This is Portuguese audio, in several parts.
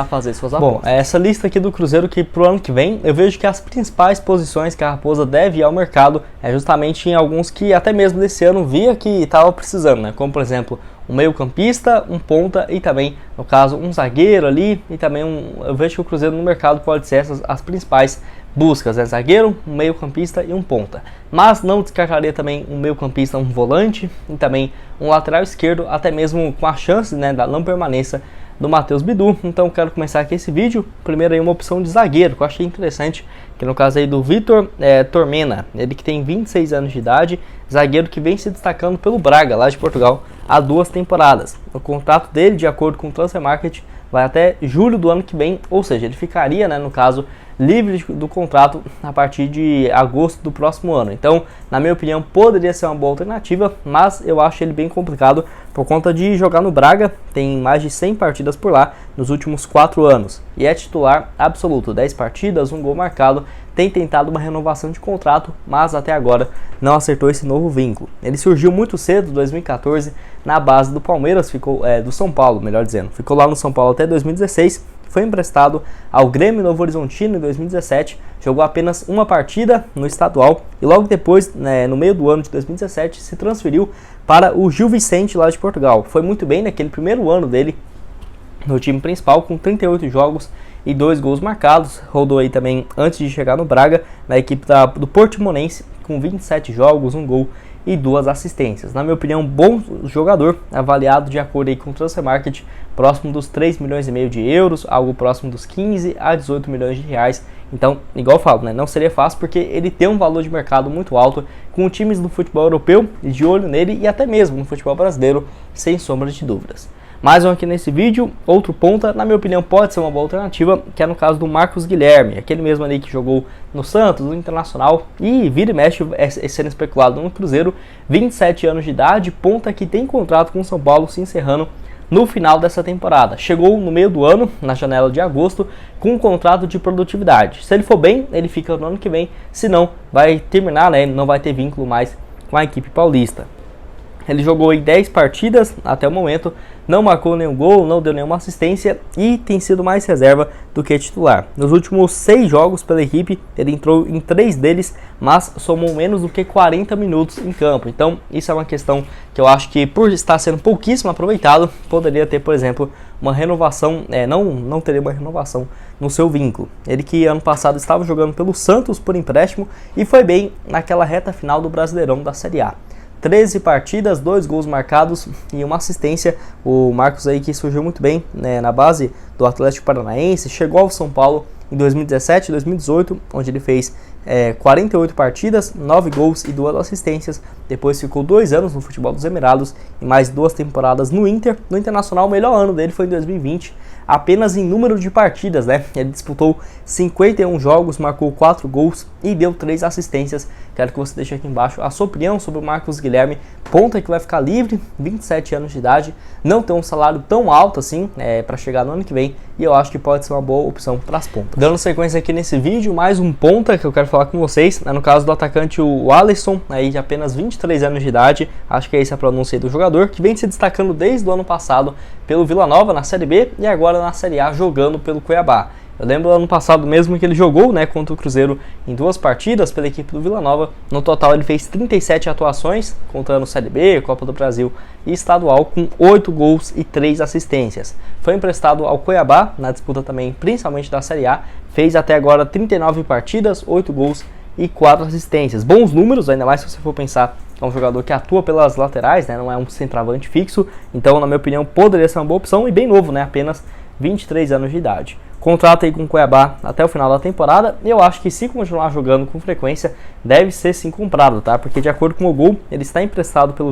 a fazer suas apostas. Bom, essa lista aqui do Cruzeiro que pro ano que vem, eu vejo que as principais posições que a Raposa deve ir ao mercado é justamente em alguns que até mesmo desse ano via que estava precisando, né? Como por exemplo, um meio-campista, um ponta e também, no caso, um zagueiro ali e também eu vejo que o Cruzeiro no mercado pode ser essas as principais buscas, né? Zagueiro, um meio-campista e um ponta. Mas não descartaria também um meio-campista, um volante e também um lateral esquerdo, até mesmo com a chance, né, da não permanência do Matheus Bidu. Então quero começar aqui esse vídeo, primeiro aí uma opção de zagueiro, que eu achei interessante, que no caso aí do Vitor Tormena, ele que tem 26 anos de idade, zagueiro que vem se destacando pelo Braga, lá de Portugal, há 2 temporadas. O contrato dele, de acordo com o Transfer Market, vai até julho do ano que vem, ou seja, ele ficaria, né, no caso, livre do contrato a partir de agosto do próximo ano. Então, na minha opinião, poderia ser uma boa alternativa, mas eu acho ele bem complicado por conta de jogar no Braga, tem mais de 100 partidas por lá nos últimos 4 anos, e é titular absoluto, 10 partidas, 1 gol marcado, tem tentado uma renovação de contrato, mas até agora não acertou esse novo vínculo. Ele surgiu muito cedo, em 2014, na base do Palmeiras, do São Paulo, melhor dizendo, ficou lá no São Paulo até 2016, foi emprestado ao Grêmio Novo Horizontino em 2017, jogou apenas uma partida no estadual e logo depois, né, no meio do ano de 2017, se transferiu para o Gil Vicente lá de Portugal. Foi muito bem naquele primeiro ano dele no time principal, com 38 jogos e 2 gols marcados. Rodou aí também antes de chegar no Braga, na equipe do Portimonense, com 27 jogos, 1 gol e 2 assistências. Na minha opinião, bom jogador, avaliado de acordo aí com o Transfer Market, próximo dos 3 milhões e meio de euros, algo próximo dos 15 a 18 milhões de reais. Então, igual eu falo, né, não seria fácil porque ele tem um valor de mercado muito alto, com times do futebol europeu de olho nele e até mesmo no futebol brasileiro, sem sombra de dúvidas. Mais um aqui nesse vídeo, outro ponta, na minha opinião pode ser uma boa alternativa, que é no caso do Marcos Guilherme, aquele mesmo ali que jogou no Santos, no Internacional, e vira e mexe sendo especulado no Cruzeiro, 27 anos de idade, ponta que tem contrato com o São Paulo se encerrando no final dessa temporada. Chegou no meio do ano, na janela de agosto, com um contrato de produtividade. Se ele for bem, ele fica no ano que vem, se não, vai terminar, né, não vai ter vínculo mais com a equipe paulista. Ele jogou em 10 partidas até o momento, não marcou nenhum gol, não deu nenhuma assistência e tem sido mais reserva do que titular. Nos últimos 6 jogos pela equipe, ele entrou em 3 deles, mas somou menos do que 40 minutos em campo. Então, isso é uma questão que eu acho que, por estar sendo pouquíssimo aproveitado, poderia ter, por exemplo, uma renovação, não teria uma renovação no seu vínculo. Ele que ano passado estava jogando pelo Santos por empréstimo e foi bem naquela reta final do Brasileirão da Série A. 13 partidas, 2 gols marcados e uma assistência. O Marcos aí que surgiu muito bem, né, na base do Atlético Paranaense, chegou ao São Paulo em 2017 e 2018, onde ele fez 48 partidas, 9 gols e 2 assistências. Depois ficou 2 anos no futebol dos Emirados e mais 2 temporadas no Inter. No Internacional, o melhor ano dele foi em 2020, apenas em número de partidas, né? Ele disputou 51 jogos, marcou 4 gols e deu 3 assistências. Quero que você deixe aqui embaixo a sua opinião sobre o Marcos Guilherme, ponta que vai ficar livre, 27 anos de idade, não tem um salário tão alto assim para chegar no ano que vem, e eu acho que pode ser uma boa opção para as pontas. Dando sequência aqui nesse vídeo, mais um ponta que eu quero falar com vocês, no caso do atacante o Alisson, aí de apenas 23 anos de idade, acho que é essa a pronúncia aí do jogador, que vem se destacando desde o ano passado pelo Vila Nova na Série B e agora na Série A jogando pelo Cuiabá. Eu lembro ano passado mesmo que ele jogou, né, contra o Cruzeiro em 2 partidas pela equipe do Vila Nova. No total ele fez 37 atuações, contando Série B, Copa do Brasil e Estadual, com 8 gols e 3 assistências. Foi emprestado ao Cuiabá, na disputa também principalmente da Série A. Fez até agora 39 partidas, 8 gols e 4 assistências. Bons números, ainda mais se você for pensar que é um jogador que atua pelas laterais, né, não é um centroavante fixo. Então, na minha opinião, poderia ser uma boa opção e bem novo, né, apenas 23 anos de idade. Contrato aí com o Cuiabá até o final da temporada, e eu acho que se continuar jogando com frequência, deve ser sim comprado, tá? Porque de acordo com o Gol, ele está emprestado pelo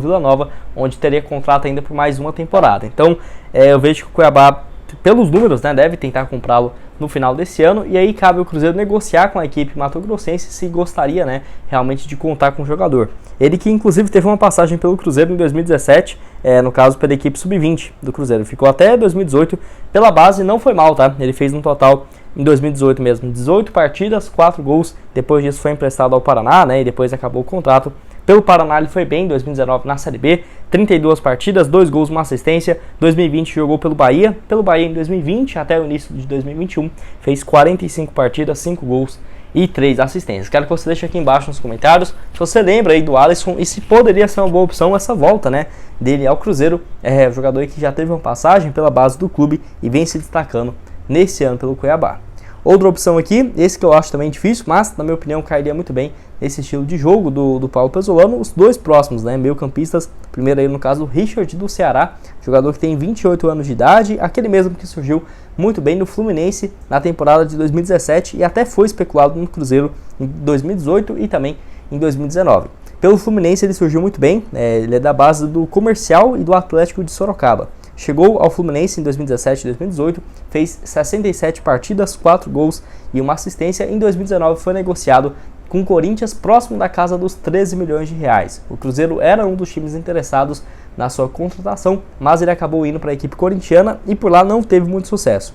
Vila Nova, onde teria contrato ainda por mais uma temporada. Então, eu vejo que o Cuiabá, pelos números, né, deve tentar comprá-lo no final desse ano, e aí cabe ao Cruzeiro negociar com a equipe mato-grossense se gostaria, né, realmente de contar com o jogador. Ele que inclusive teve uma passagem pelo Cruzeiro em 2017, no caso pela equipe sub-20 do Cruzeiro, ficou até 2018 pela base, não foi mal, tá? Ele fez um total em 2018 mesmo, 18 partidas, 4 gols, depois disso foi emprestado ao Paraná, né, e depois acabou o contrato. Pelo Paraná ele foi bem em 2019 na Série B, 32 partidas, 2 gols, 1 assistência. 2020 jogou pelo Bahia em 2020 até o início de 2021, fez 45 partidas, 5 gols e 3 assistências. Quero que você deixe aqui embaixo nos comentários se você lembra aí do Alisson e se poderia ser uma boa opção essa volta, né, dele ao Cruzeiro. O jogador que já teve uma passagem pela base do clube e vem se destacando nesse ano pelo Cuiabá. Outra opção aqui, esse que eu acho também difícil, mas na minha opinião cairia muito bem nesse estilo de jogo do Paulo Pezzolano, os dois próximos, né, meio campistas. Primeiro aí no caso o Richard do Ceará, jogador que tem 28 anos de idade, aquele mesmo que surgiu muito bem no Fluminense na temporada de 2017 e até foi especulado no Cruzeiro em 2018 e também em 2019. Pelo Fluminense ele surgiu muito bem, ele é da base do Comercial e do Atlético de Sorocaba. Chegou ao Fluminense em 2017 e 2018, fez 67 partidas, 4 gols e 1 assistência. Em 2019 foi negociado com o Corinthians próximo da casa dos 13 milhões de reais. O Cruzeiro era um dos times interessados na sua contratação, mas ele acabou indo para a equipe corintiana e por lá não teve muito sucesso.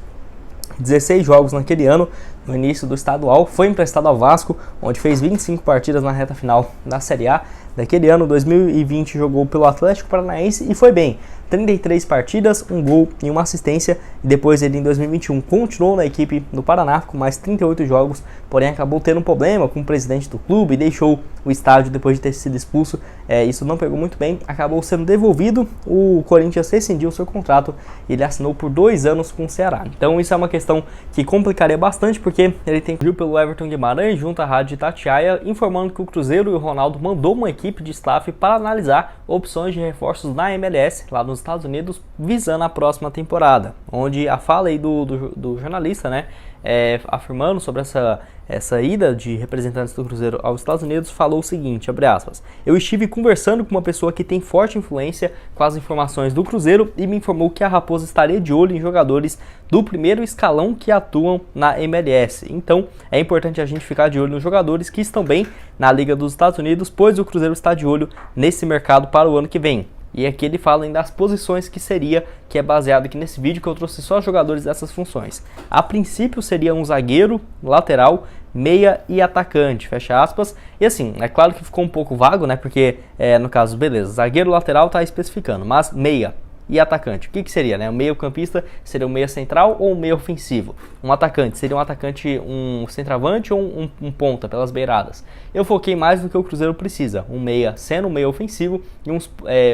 16 jogos naquele ano, no início do estadual, foi emprestado ao Vasco, onde fez 25 partidas na reta final da Série A. Daquele ano, 2020, jogou pelo Atlético Paranaense e foi bem. 33 partidas, 1 gol e 1 assistência. E depois ele, em 2021, continuou na equipe do Paraná com mais 38 jogos, porém acabou tendo um problema com o presidente do clube e deixou o estádio depois de ter sido expulso. Isso não pegou muito bem, acabou sendo devolvido. O Corinthians rescindiu seu contrato e ele assinou por 2 anos com o Ceará. Então isso é uma questão que complicaria bastante, porque ele tem que ir pelo Everton Guimarães junto à Rádio Itatiaia, informando que o Cruzeiro e o Ronaldo mandou uma equipe de staff para analisar opções de reforços na MLS, lá nos Estados Unidos, visando a próxima temporada. Onde a fala aí do jornalista, né, afirmando sobre essa ida de representantes do Cruzeiro aos Estados Unidos, falou o seguinte, abre aspas: eu estive conversando com uma pessoa que tem forte influência com as informações do Cruzeiro e me informou que a Raposa estaria de olho em jogadores do primeiro escalão que atuam na MLS. Então é importante a gente ficar de olho nos jogadores que estão bem na Liga dos Estados Unidos, pois o Cruzeiro está de olho nesse mercado para o ano que vem. E aqui ele fala ainda das posições que é baseado aqui nesse vídeo, que eu trouxe só jogadores dessas funções. A princípio seria um zagueiro, lateral, meia e atacante, fecha aspas. E assim, é claro que ficou um pouco vago, né, porque no caso, beleza, zagueiro, lateral tá especificando, mas meia e atacante, o que seria, né? O meio campista seria um meia central ou um meia ofensivo? Um atacante, seria um atacante, um centroavante ou um ponta pelas beiradas? Eu foquei mais no que o Cruzeiro precisa, um meia sendo um meia ofensivo e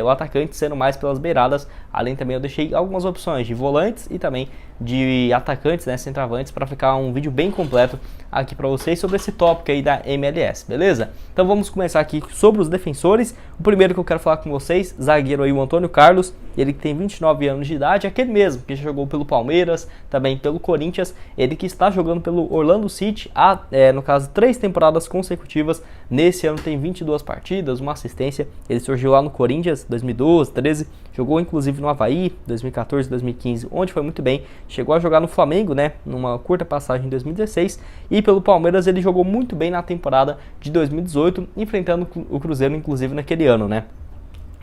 o atacante sendo mais pelas beiradas. Além também eu deixei algumas opções de volantes e também de atacantes, né, centroavantes, para ficar um vídeo bem completo aqui para vocês sobre esse tópico aí da MLS, beleza? Então vamos começar aqui sobre os defensores. O primeiro que eu quero falar com vocês, zagueiro aí, o Antônio Carlos, ele que tem 29 anos de idade, aquele mesmo que já jogou pelo Palmeiras, também pelo Corinthians, ele que está jogando pelo Orlando City há, no caso, 3 temporadas consecutivas. Nesse ano tem 22 partidas, 1 assistência. Ele surgiu lá no Corinthians 2012, 13, jogou inclusive no Avaí 2014, 2015, onde foi muito bem. Chegou a jogar no Flamengo, né, numa curta passagem em 2016, e pelo Palmeiras ele jogou muito bem na temporada de 2018, enfrentando o Cruzeiro inclusive naquele ano, né.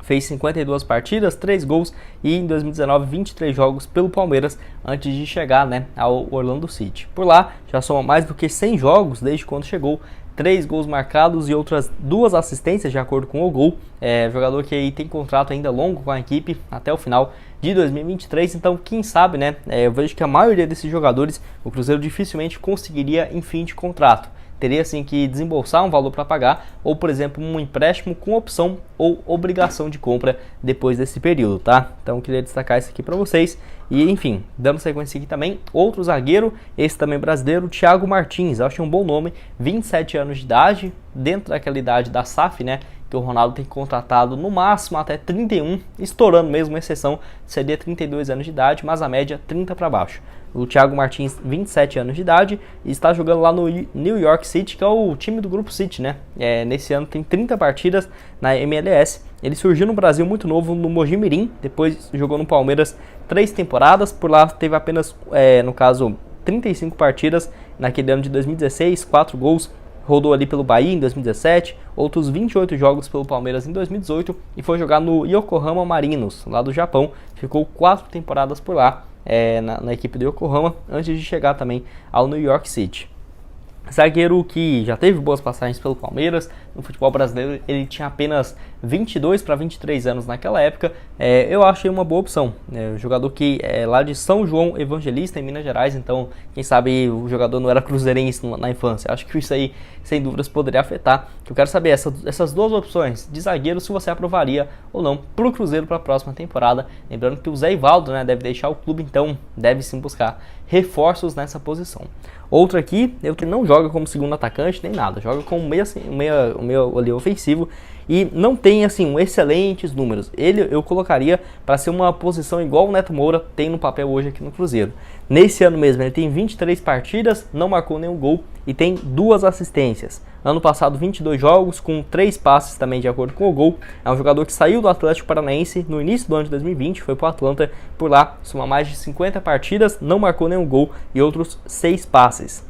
Fez 52 partidas, 3 gols e em 2019 23 jogos pelo Palmeiras antes de chegar, né, ao Orlando City. Por lá já soma mais do que 100 jogos desde quando chegou, 3 gols marcados e outras 2 assistências de acordo com o gol. Jogador que aí tem contrato ainda longo com a equipe até o final de 2023, então quem sabe, né, eu vejo que a maioria desses jogadores o Cruzeiro dificilmente conseguiria em fim de contrato. Teria assim que desembolsar um valor para pagar, ou por exemplo um empréstimo com opção ou obrigação de compra depois desse período, tá? Então eu queria destacar isso aqui para vocês. E enfim, dando sequência aqui também, outro zagueiro, esse também brasileiro, Thiago Martins. Eu achei um bom nome, 27 anos de idade, dentro daquela idade da SAF, né, que o Ronaldo tem contratado no máximo até 31, estourando mesmo, exceção seria 32 anos de idade, mas a média 30 para baixo. O Thiago Martins, 27 anos de idade, e está jogando lá no New York City, que é o time do Grupo City, né? Nesse ano tem 30 partidas na MLS. Ele surgiu no Brasil muito novo no Mojimirim, depois jogou no Palmeiras 3 temporadas, por lá teve apenas, no caso, 35 partidas naquele ano de 2016, 4 gols. Rodou ali pelo Bahia em 2017, outros 28 jogos pelo Palmeiras em 2018 e foi jogar no Yokohama Marinos, lá do Japão. Ficou 4 temporadas por lá, na equipe do Yokohama, antes de chegar também ao New York City. Zagueiro que já teve boas passagens pelo Palmeiras, no futebol brasileiro ele tinha apenas 22 para 23 anos naquela época, eu achei uma boa opção. O jogador que é lá de São João Evangelista, em Minas Gerais, então quem sabe o jogador não era cruzeirense na infância. Acho que isso aí, sem dúvidas, poderia afetar. Eu quero saber essas duas opções de zagueiro, se você aprovaria ou não para o Cruzeiro para a próxima temporada. Lembrando que o Zé Ivaldo, né, deve deixar o clube, então deve sim buscar reforços nessa posição. Outro aqui, ele que não joga como segundo atacante nem nada, joga como meia ali ofensivo e não tem assim excelentes números. Ele eu colocaria para ser uma posição igual o Neto Moura tem no papel hoje aqui no Cruzeiro. Nesse ano mesmo ele tem 23 partidas, não marcou nenhum gol e tem 2 assistências. Ano passado 22 jogos com 3 passes também de acordo com o gol. É um jogador que saiu do Atlético Paranaense no início do ano de 2020, foi para o Atlanta, por lá soma mais de 50 partidas, não marcou nenhum gol e outros 6 passes.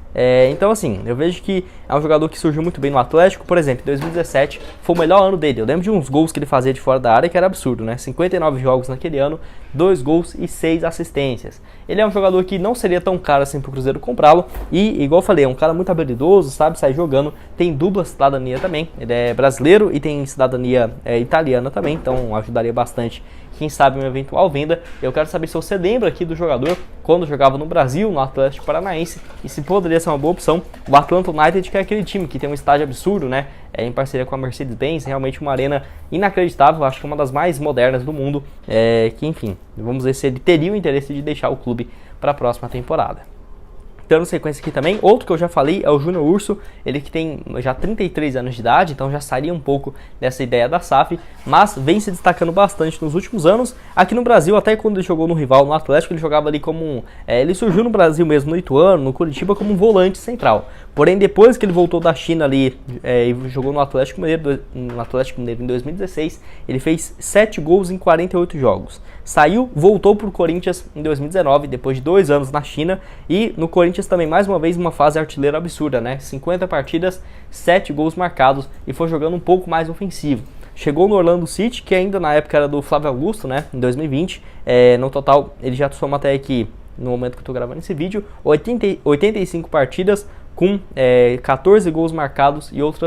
Então assim, eu vejo que é um jogador que surgiu muito bem no Atlético. Por exemplo, em 2017 foi o melhor ano dele. Eu lembro de uns gols que ele fazia de fora da área que era absurdo, né? 59 jogos naquele ano, 2 gols e 6 assistências. Ele é um jogador que não seria tão caro assim pro Cruzeiro comprá-lo e, igual eu falei, é um cara muito habilidoso, sabe sair jogando, tem dupla cidadania também. Ele é brasileiro e tem cidadania italiana também, então ajudaria bastante, quem sabe, uma eventual venda. Eu quero saber se você lembra aqui do jogador quando jogava no Brasil, no Atlético Paranaense, e se poderia ser uma boa opção. O Atlanta United, que é aquele time que tem um estádio absurdo, né? Em parceria com a Mercedes-Benz, realmente uma arena inacreditável, acho que é uma das mais modernas do mundo. Que enfim, vamos ver se ele teria o interesse de deixar o clube para a próxima temporada. Dando sequência aqui também, outro que eu já falei é o Júnior Urso, ele que tem já 33 anos de idade, então já sairia um pouco dessa ideia da SAF, mas vem se destacando bastante nos últimos anos. Aqui no Brasil, até quando ele jogou no rival, no Atlético, ele jogava ali como ele surgiu no Brasil mesmo, no Ituano, no Curitiba, como um volante central. Porém, depois que ele voltou da China ali e jogou no Atlético Mineiro em 2016, ele fez 7 gols em 48 jogos. Saiu, voltou para o Corinthians em 2019, depois de 2 anos na China, e no Corinthians também, mais uma vez, uma fase artilheira absurda, né? 50 partidas, 7 gols marcados, e foi jogando um pouco mais ofensivo. Chegou no Orlando City, que ainda na época era do Flávio Augusto, né? Em 2020, no total ele já soma até aqui, no momento que eu estou gravando esse vídeo, 85 partidas, com 14 gols marcados e outras